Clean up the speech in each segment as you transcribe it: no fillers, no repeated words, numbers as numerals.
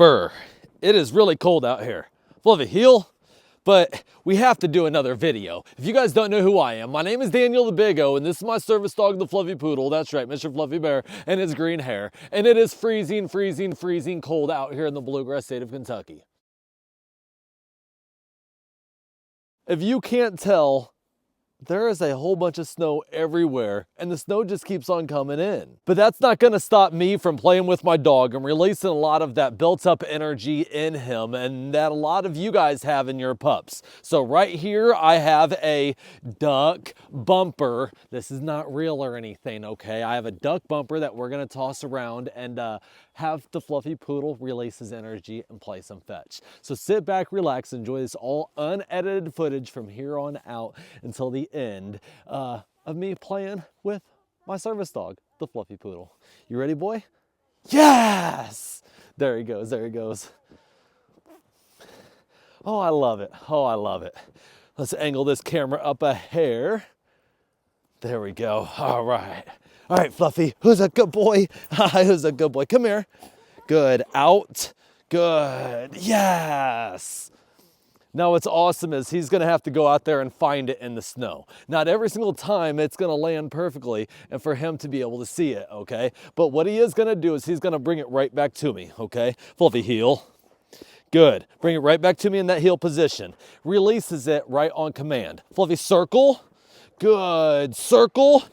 Brr, it is really cold out here. Fluffy, heel. But we have to do another video. If you guys don't know who I am, my name is Daniel the Big O, and this is my service dog, the Fluffy Poodle. That's right, Mr. Fluffy Bear, and his green hair. And it is freezing, freezing, freezing cold out here in the bluegrass state of Kentucky. If you can't tell, there is a whole bunch of snow everywhere, and the snow just keeps on coming in. But that's not gonna stop me from playing with my dog and releasing a lot of that built up energy in him and that a lot of you guys have in your pups. So right here, I have a duck bumper. This is not real or anything, okay? I have a duck bumper that we're gonna toss around and have the Fluffy Poodle release his energy and play some fetch. So sit back, relax, enjoy this all unedited footage from here on out until the end of me playing with my service dog, the Fluffy Poodle. You ready, boy? Yes! There he goes, there he goes. Oh, I love it. Oh, I love it. Let's angle this camera up a hair. There we go. All right. All right, Fluffy, who's a good boy? Who's a good boy? Come here. Good. Out. Good. Yes. Now what's awesome is he's gonna have to go out there and find it in the snow. Not every single time it's gonna land perfectly and for him to be able to see it, okay? But what he is gonna do is he's gonna bring it right back to me, okay? Fluffy, heel. Good. Bring it right back to me in that heel position. Releases it right on command. Fluffy, circle. Good. Circle.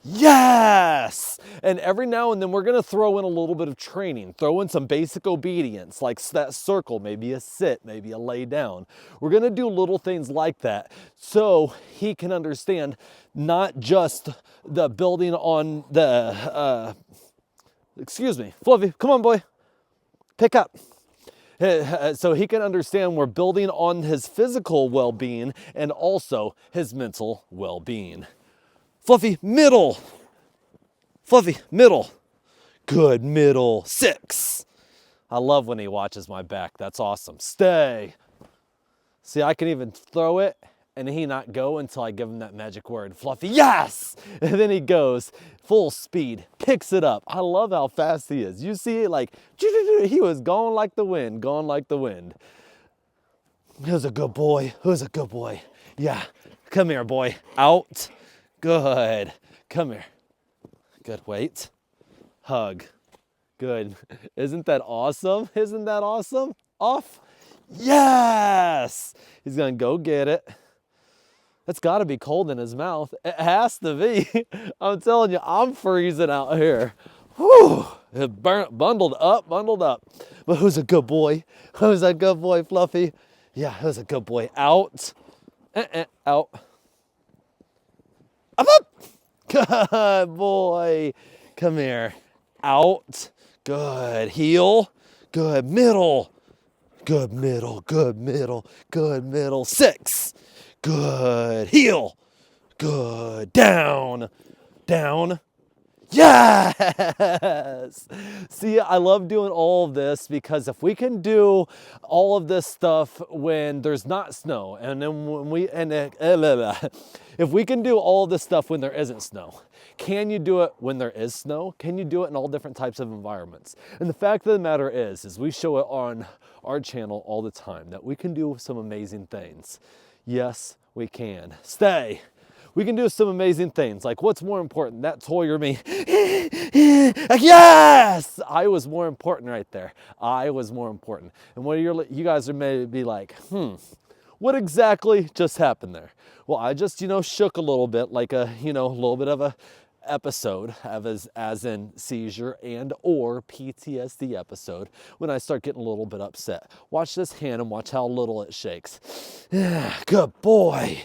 Yes! And every now and then we're gonna throw in a little bit of training, throw in some basic obedience, like that circle, maybe a sit, maybe a lay down. We're gonna do little things like that so he can understand not just the building on the, excuse me, Fluffy, come on boy, pick up. So he can understand we're building on his physical well-being and also his mental well-being. Fluffy, middle. Fluffy, middle. Good, middle. 6. I love when he watches my back. That's awesome. Stay. See, I can even throw it and he not go until I give him that magic word. Fluffy, yes! And then he goes full speed, picks it up. I love how fast he is. You see it like, he was going like the wind, going like the wind. Who's a good boy? Who's a good boy? Yeah, come here, boy. Out. Good. Come here. Good. Wait. Hug. Good. Isn't that awesome? Isn't that awesome? Off. Yes! He's going to go get it. It's got to be cold in his mouth. It has to be. I'm telling you, I'm freezing out here. Whew. Bundled up, bundled up. But who's a good boy? Who's a good boy, Fluffy? Yeah, who's a good boy? Out. Out. Up. Good boy. Come here. Out. Good. Heel. Good. Middle. Good middle. Good middle. Good middle. 6. Good. Heel. Good. Down. Down. Yes! See, I love doing all of this because if we can do all of this stuff when there's not snow, and then when if we can do all of this stuff when there isn't snow, can you do it when there is snow? Can you do it in all different types of environments? And the fact of the matter is we show it on our channel all the time that we can do some amazing things. Yes, we can. Stay. We can do some amazing things. Like, what's more important, that toy or me? Yes! I was more important right there. I was more important. And what you guys are maybe like, what exactly just happened there? Well, I just, shook a little bit, like a little bit of a episode, as in seizure and or PTSD episode, when I start getting a little bit upset. Watch this hand and watch how little it shakes. Good boy.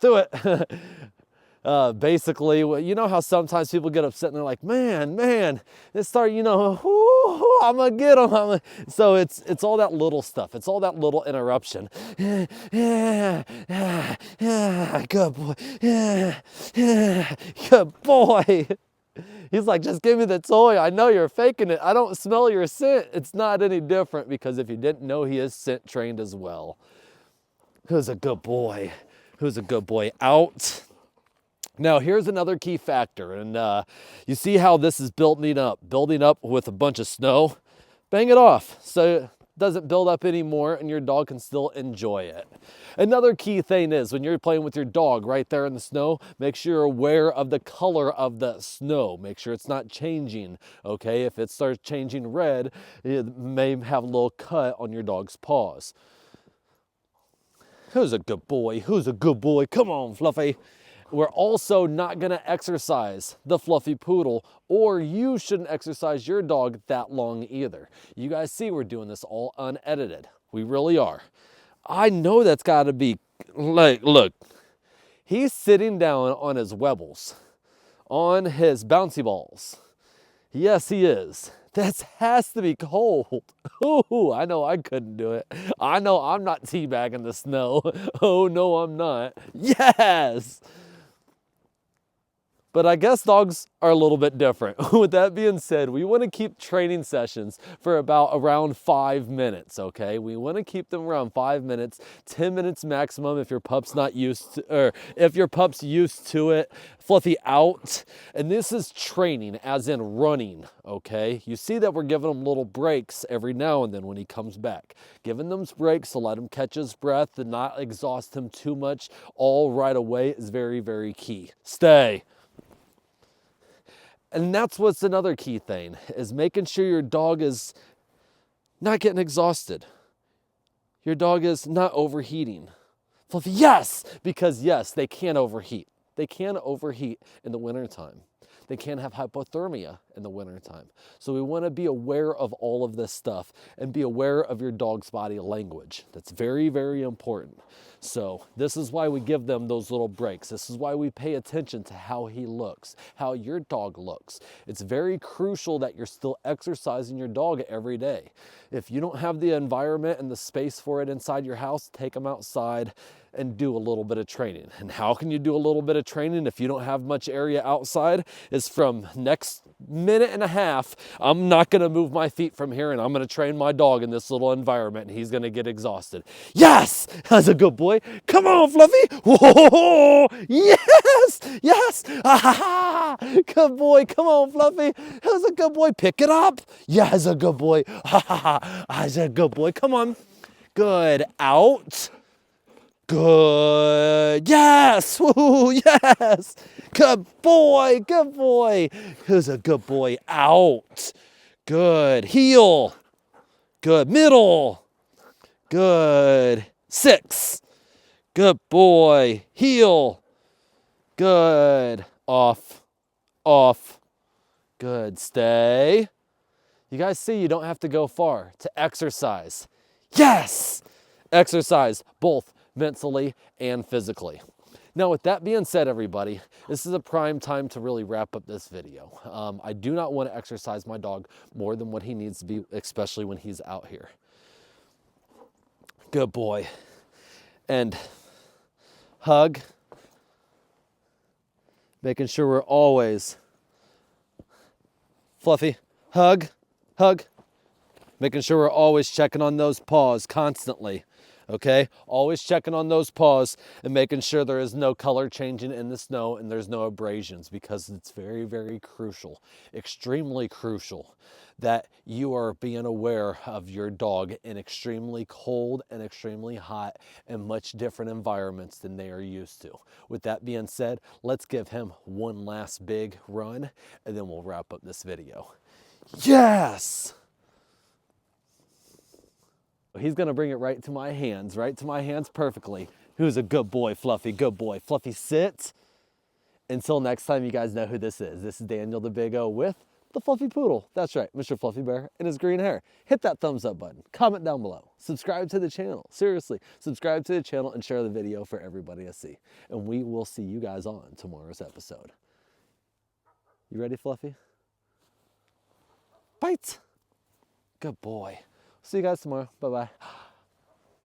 Do it. Basically, you know how sometimes people get upset and they're like, man, they start, I'm gonna get them. So it's all that little stuff. It's all that little interruption. Good boy. Good boy. He's like, just give me the toy. I know you're faking it. I don't smell your scent. It's not any different because if you didn't know, he is scent trained as well. Who's a good boy? Who's a good boy? Out. Now, here's another key factor, and you see how this is building up with a bunch of snow. Bang it off so it doesn't build up anymore and your dog can still enjoy it. Another key thing is when you're playing with your dog right there in the snow, make sure you're aware of the color of the snow. Make sure it's not changing, okay? If it starts changing red, it may have a little cut on your dog's paws. Who's a good boy? Who's a good boy? Come on, Fluffy. We're also not gonna exercise the Fluffy Poodle, or you shouldn't exercise your dog that long either. You guys see we're doing this all unedited. We really are. I know that's gotta be, like, look, he's sitting down on his webbles, on his bouncy balls. Yes, he is. That has to be cold. Ooh, I know I couldn't do it. I know I'm not teabagging the snow. Oh, no, I'm not. Yes. But I guess dogs are a little bit different. With that being said, we want to keep training sessions for around 5 minutes, okay? We want to keep them around 5 minutes, 10 minutes maximum if your pup's not used to, or if your pup's used to it. Fluffy out. And this is training, as in running, okay? You see that we're giving him little breaks every now and then when he comes back. Giving them breaks to let him catch his breath and not exhaust him too much all right away is very, very key. Stay. And that's what's another key thing, is making sure your dog is not getting exhausted. Your dog is not overheating. Fluffy, yes, because yes, they can overheat. They can overheat in the wintertime. They can have hypothermia in the wintertime. So we want to be aware of all of this stuff and be aware of your dog's body language. That's very, very important. So this is why we give them those little breaks. This is why we pay attention to how he looks, how your dog looks. It's very crucial that you're still exercising your dog every day. If you don't have the environment and the space for it inside your house, take them outside and do a little bit of training. And how can you do a little bit of training if you don't have much area outside? Is from next minute and a half, I'm not gonna move my feet from here and I'm gonna train my dog in this little environment and he's gonna get exhausted. Yes, that's a good boy. Come on, Fluffy. Whoa, yes, yes. Ah, ha, ha. Good boy, come on, Fluffy. That's a good boy, pick it up. Yeah, that's a good boy. Ha, ha, ha. That's a good boy, come on. Good, out. Good, yes, woo, yes, good boy, who's a good boy, out, good, heel, good, middle, good, 6, good boy, heel, good, off, good, stay. You guys see you don't have to go far to exercise. Yes, exercise both mentally and physically. Now, with that being said, everybody, this is a prime time to really wrap up this video. I do not want to exercise my dog more than what he needs to be, especially when he's out here. Good boy. And hug. Making sure we're always, Fluffy, hug, hug. Making sure we're always checking on those paws constantly. Okay, always checking on those paws and making sure there is no color changing in the snow and there's no abrasions, because it's very, very crucial, extremely crucial, that you are being aware of your dog in extremely cold and extremely hot and much different environments than they are used to. With that being said, let's give him one last big run and then we'll wrap up this video. Yes! He's gonna bring it right to my hands perfectly. Who's a good boy, Fluffy, good boy. Fluffy, sit. Until next time, you guys know who this is. This is Daniel the Big O with the Fluffy Poodle. That's right, Mr. Fluffy Bear and his green hair. Hit that thumbs up button, comment down below, subscribe to the channel. Seriously, subscribe to the channel and share the video for everybody to see. And we will see you guys on tomorrow's episode. You ready, Fluffy? Bite. Good boy. See you guys tomorrow. Bye-bye.